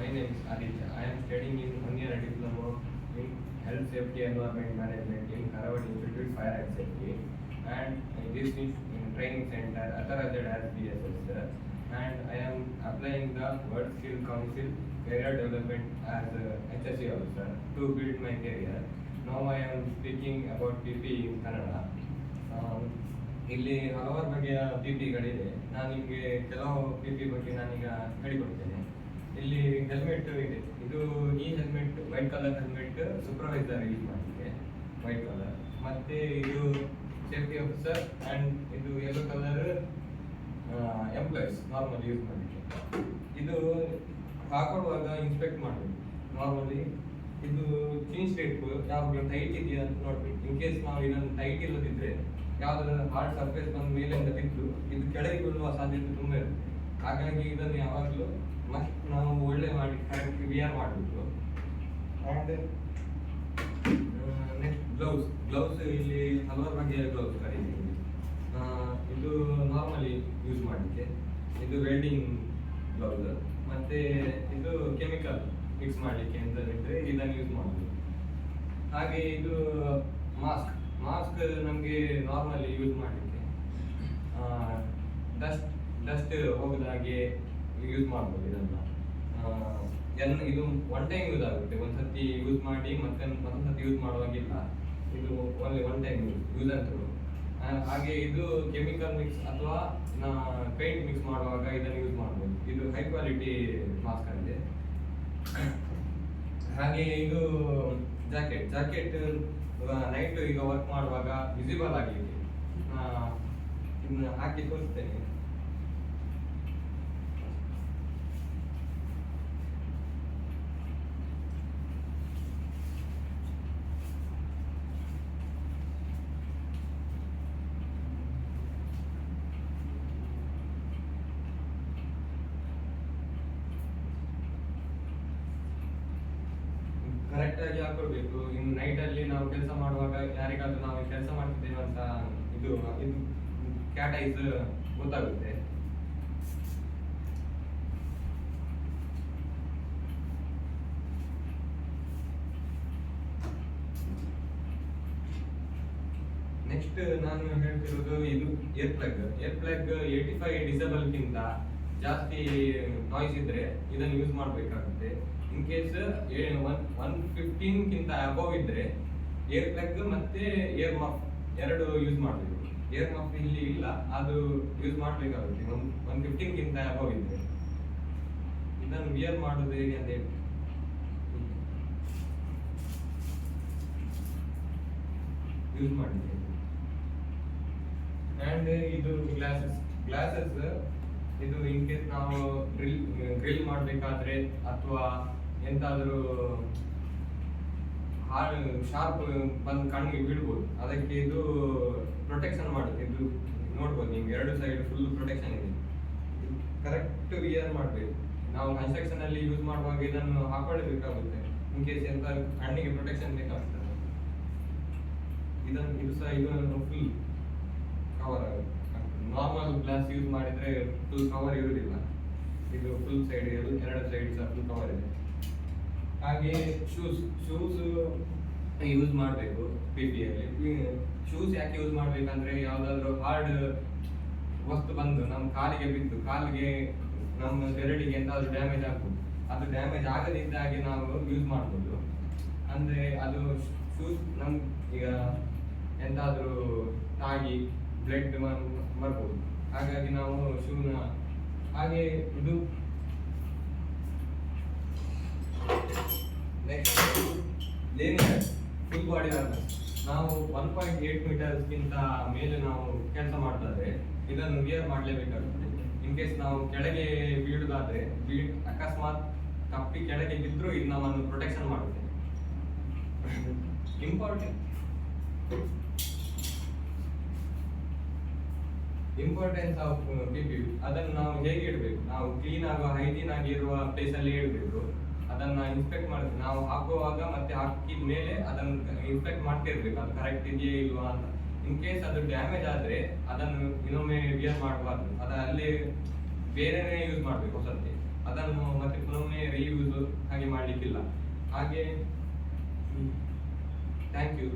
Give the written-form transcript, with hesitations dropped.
My name is Aditya. I am studying in 1 year diploma in Health Safety Environment Management in Karawad Institute Fire and Safety, and this is in training center authorized as BSS. And I am applying the World Skill Council Career Development as HSC officer to build my career. Now I am speaking about PP in Kannada. ಇಲ್ಲಿ ಹಲವಾರು ಬಗೆಯ P ಪಿಗಳಿದೆ. ನಾನು ನಿಮಗೆ ಕೆಲವು P P ಬಗ್ಗೆ ನಾನೀಗ ಹೇಳಿಕೊಡ್ತೇನೆ. ಇಲ್ಲಿ helmet ಇದೆ. ಈ helmet white colour helmet supervisor use ಮಾಡಲಿಕ್ಕೆ ವೈಟ್ ಕಲರ್, ಮತ್ತೆ ಇದು ಸೇಫ್ಟಿ ಆಫೀಸರ್ ಅಂಡ್ ಇದು yellow colour employees normal use ಮಾಡಲಿಕ್ಕೆ. ಇದು ಹಾಕೊಳ್ಳುವಾಗ ಇನ್ಸ್ಪೆಕ್ಟ್ ಮಾಡಬೇಕು ನಾರ್ಮಲಿ. ಇದು ಚೀನ್ ಸ್ಟೇಪ್ ಯಾವಾಗ ಟೈಟ್ ಇದೆಯಾ ಅಂತ ನೋಡ್ಬೇಕು. ಇನ್ ಕೇಸ್ ನಾವು ಇದನ್ನು ಟೈಟ್ ಇಲ್ಲದಿದ್ರೆ ಯಾವ್ದಾದ್ರು ಹಾರ್ಡ್ ಸರ್ಫೇಸ್ ಬಂದ ಮೇಲಿಂದ ಬಿದ್ದು ಇದು ಕೆಳಗೆ ಬೀಳುವ ಸಾಧ್ಯತೆ ತುಂಬ ಇರುತ್ತೆ. ಹಾಗಾಗಿ ಇದನ್ನು ಯಾವಾಗಲೂ ನಾವು ಒಳ್ಳೆ ಮಾಡಿ ಕರೆಕ್ಟ್ ವಿಯರ್ ಮಾಡಬೇಕು. ಆ್ಯಂಡ್ ನೆಕ್ಸ್ಟ್ ಗ್ಲೌಸ್ ಇಲ್ಲಿ ಹಲವಾರು ಬಗೆಯ ಗ್ಲೌಸ್ ಕರೀತೀವಿ. ಇದು ನಾರ್ಮಲಿ ಯೂಸ್ ಮಾಡಲಿಕ್ಕೆ, ಇದು ವೆಲ್ಡಿಂಗ್ ಗ್ಲೌಸ್, ಮತ್ತೆ ಇದು ಕೆಮಿಕಲ್ ಮಿಕ್ಸ್ ಮಾಡಲಿಕ್ಕೆ ಅಂತ ಇದ್ದರೆ ಇದನ್ನು ಯೂಸ್ ಮಾಡಬೇಕು. ಹಾಗೆ ಇದು ಮಾಸ್ಕ್ ನಮಗೆ ನಾರ್ಮಲಿ ಯೂಸ್ ಮಾಡಲಿಕ್ಕೆ ಡಸ್ಟ್ ಹೋಗದ ಹಾಗೆ ಯೂಸ್ ಮಾಡ್ಬೋದು. ಇದು ಒನ್ ಟೈಮ್ ಯೂಸ್ ಆಗುತ್ತೆ. ಒಂದ್ಸತಿ ಯೂಸ್ ಮಾಡಿ ಮತ್ತೊಂದ್ಸತಿ ಯೂಸ್ ಮಾಡುವಾಗಿಲ್ಲ. ಇದು ಓನ್ಲಿ ಒನ್ ಟೈಮ್ ಯೂಸ್ ಅಂತ. ಹಾಗೆ ಇದು ಕೆಮಿಕಲ್ ಮಿಕ್ಸ್ ಅಥವಾ ಪೇಂಟ್ ಮಿಕ್ಸ್ ಮಾಡುವಾಗ ಇದನ್ನು ಯೂಸ್ ಮಾಡ್ಬೋದು. ಇದು ಹೈ ಕ್ವಾಲಿಟಿ ಮಾಸ್ಕ್ ಆಗಿದೆ. ಹಾಗೆ ಇದು ಜಾಕೆಟ್ ನೈಟ್ ಈಗ ವರ್ಕ್ ಮಾಡುವಾಗ ವಿಸಿಬಲ್ ಆಗಲಿಕ್ಕೆ ಇದನ್ನ ಹಾಕಿ ತೋರಿಸ್ತೇನೆ. ಕರೆಕ್ಟ್ ಆಗಿ ಹಾಕೊಳ್ಬೇಕು. ಇನ್ನು ನೈಟ್ ಅಲ್ಲಿ ನಾವು ಕೆಲಸ ಮಾಡುವಾಗ ಯಾರಿಗಾದ್ರೂ ನಾವು ಕೆಲಸ ಮಾಡ್ತಿದ್ದೇವೆ ಅಂತ ಇದು ಕ್ಯಾಟ್ ಐಸ್ ಗೊತ್ತಾಗುತ್ತೆ. ನೆಕ್ಸ್ಟ್ ನಾನು ಹೇಳ್ತಿರೋದು ಇದು ಏರ್ ಪ್ಲಗ್ 85 ಡಿಸಿಬಲ್ ಗಿಂತ ಜಾಸ್ತಿ ನಾಯ್ಸ್ ಇದ್ರೆ ಇದನ್ನು ಯೂಸ್ ಮಾಡಬೇಕಾಗುತ್ತೆ. ಇನ್ ಕೇಸ್ 115 ಗಿಂತ ಅಬವ್ ಇದ್ರೆ ಏರ್ ಪ್ಲಗ್ ಮತ್ತೆ ಏರ್ ಮಫ್ ಎರಡು ಯೂಸ್ ಮಾಡಬೇಕು. ಏರ್ ಮಫ್ ಇಲ್ಲಿ ಇಲ್ಲ, ಅದು ಯೂಸ್ ಮಾಡಬೇಕಾಗುತ್ತೆ 115 ಗಿಂತ ಅಬವ್ ಇದ್ರೆ. ಇದನ್ನು ವಿಯರ್ ಮಾಡೋದು ಹೇಗೆ ಅಂತ ಹೇಳಿ ಯೂಸ್ ಮಾಡಿದ್ದೇವೆ. ಅಂಡ್ ಇದು ಗ್ಲಾಸಸ್ ಇದು ಇನ್ ಕೇಸ್ ನಾವು ಗ್ರಿಲ್ ಮಾಡಬೇಕಾದ್ರೆ ಅಥವಾ ಎಂತಾದರೂ ಶಾರ್ಪ್ ಬಂದು ಕಣ್ಣಿಗೆ ಬೀಳ್ಬೋದು, ಅದಕ್ಕೆ ಇದು ಪ್ರೊಟೆಕ್ಷನ್ ಮಾಡುತ್ತೆ. ಇದು ನೋಡ್ಬೋದು ನಿಮ್ಗೆ ಎರಡು ಸೈಡ್ ಫುಲ್ ಪ್ರೊಟೆಕ್ಷನ್ ಇದೆ. ಕರೆಕ್ಟ್ ವಿಯರ್ ಮಾಡಬೇಕು. ನಾವು ಕನ್ಸ್ಟ್ರಕ್ಷನ್ ಅಲ್ಲಿ ಯೂಸ್ ಮಾಡುವಾಗ ಇದನ್ನು ಹಾಕೊಳ್ಳಬೇಕಾಗುತ್ತೆ. ಇನ್ ಕೇಸ್ ಎಂತ ಕಣ್ಣಿಗೆ ಪ್ರೊಟೆಕ್ಷನ್ ಬೇಕಾಗ್ತದೆ. ಇದು ಫುಲ್ ಕವರ್ ಆಗುತ್ತೆ. ನಾರ್ಮಲ್ ಗ್ಲಾಸ್ ಯೂಸ್ ಮಾಡಿದ್ರೆ ಫುಲ್ ಕವರ್ ಇರುವುದಿಲ್ಲ. ಇದು ಫುಲ್ ಸೈಡ್ ಎರಡು ಸೈಡ್ ಸಹ ಫುಲ್ ಕವರ್ ಇದೆ. ಹಾಗೆ ಶೂಸ್ ಯೂಸ್ ಮಾಡಬೇಕು. PPಯಲ್ಲಿ ಶೂಸ್ ಯಾಕೆ ಯೂಸ್ ಮಾಡ್ಬೇಕಂದ್ರೆ ಯಾವ್ದಾದ್ರು ಹಾರ್ಡ್ ವಸ್ತು ಬಂದು ನಮ್ಮ ಕಾಲಿಗೆ ಬಿದ್ದು ನಮ್ಮ ಬೆರಳಿಗೆ ಎಂತಾದ್ರೂ ಡ್ಯಾಮೇಜ್ ಆಗ್ಬೋದು. ಅದು ಡ್ಯಾಮೇಜ್ ಆಗದಿದ್ದಾಗೆ ನಾವು ಯೂಸ್ ಮಾಡ್ಬೋದು. ಅಂದ್ರೆ ಅದು ಶೂಸ್ ಈಗ ಎಂತಾದ್ರೂ ತಾಗಿ ಬ್ಲಡ್ ಬರ್ಬೋದು. ಹಾಗಾಗಿ ನಾವು ಶೂನ ಹಾಗೆ ಇದು ನೆಕ್ಸ್ಟ್ ಫುಲ್ ಬಾಡಿ ಆರ್ಮರ್. ನಾವು 1.8 ಮೀಟರ್ಸ್ಗಿಂತ ಮೇಲೆ ನಾವು ಕೆಲಸ ಮಾಡ್ತಾರೆ ಇದನ್ನು ವಿಯರ್ ಮಾಡಲೇಬೇಕಾಗುತ್ತೆ. ಇನ್ ಕೇಸ್ ನಾವು ಕೆಳಗೆ ಬೀಳುದಾದ್ರೆ ಅಕಸ್ಮಾತ್ ತಪ್ಪಿ ಕೆಳಗೆ ಬಿದ್ದರೂ ಇದು ನಮ್ಮನ್ನು ಪ್ರೊಟೆಕ್ಷನ್ ಮಾಡುತ್ತೆ. ಇಂಪಾರ್ಟೆನ್ಸ್ ಆಫ್ PPE ಅದನ್ನು ನಾವು ಹೇಗೆ ಇಡಬೇಕು? ನಾವು ಕ್ಲೀನ್ ಆಗುವ ಹೈಜೀನ್ ಆಗಿ ಇರುವ ಪ್ಲೇಸ್ ಅಲ್ಲಿ ಇಡಬೇಕು. ಅದನ್ನ ಇನ್ಸ್ಪೆಕ್ಟ್ ಮಾಡ್ತೀವಿ ನಾವು ಹಾಕುವಾಗ, ಮತ್ತೆ ಹಾಕಿದ ಮೇಲೆ ಅದನ್ನು ಇನ್ಸ್ಪೆಕ್ಟ್ ಮಾಡ್ತಿರ್ಬೇಕು ಅದು ಕರೆಕ್ಟ್ ಇದೆಯೇ ಇಲ್ವಾ ಅಂತ. ಇನ್ ಕೇಸ್ ಅದು ಡ್ಯಾಮೇಜ್ ಆದ್ರೆ ಅದನ್ನು ಇನ್ನೊಮ್ಮೆ ವಿಯರ್ ಮಾಡಬಾರ್ದು. ಅಲ್ಲೇ ಬೇರೆನೇ ಯೂಸ್ ಮಾಡಬೇಕು ಹೊಸತ್ತೆ. ಅದನ್ನು ಮತ್ತೆ ಪುನೊಮ್ಮೆ ರೀಯೂಸ್ ಹಾಗೆ ಮಾಡಲಿಕ್ಕಿಲ್ಲ. ಹಾಗೆ ಥ್ಯಾಂಕ್ ಯು.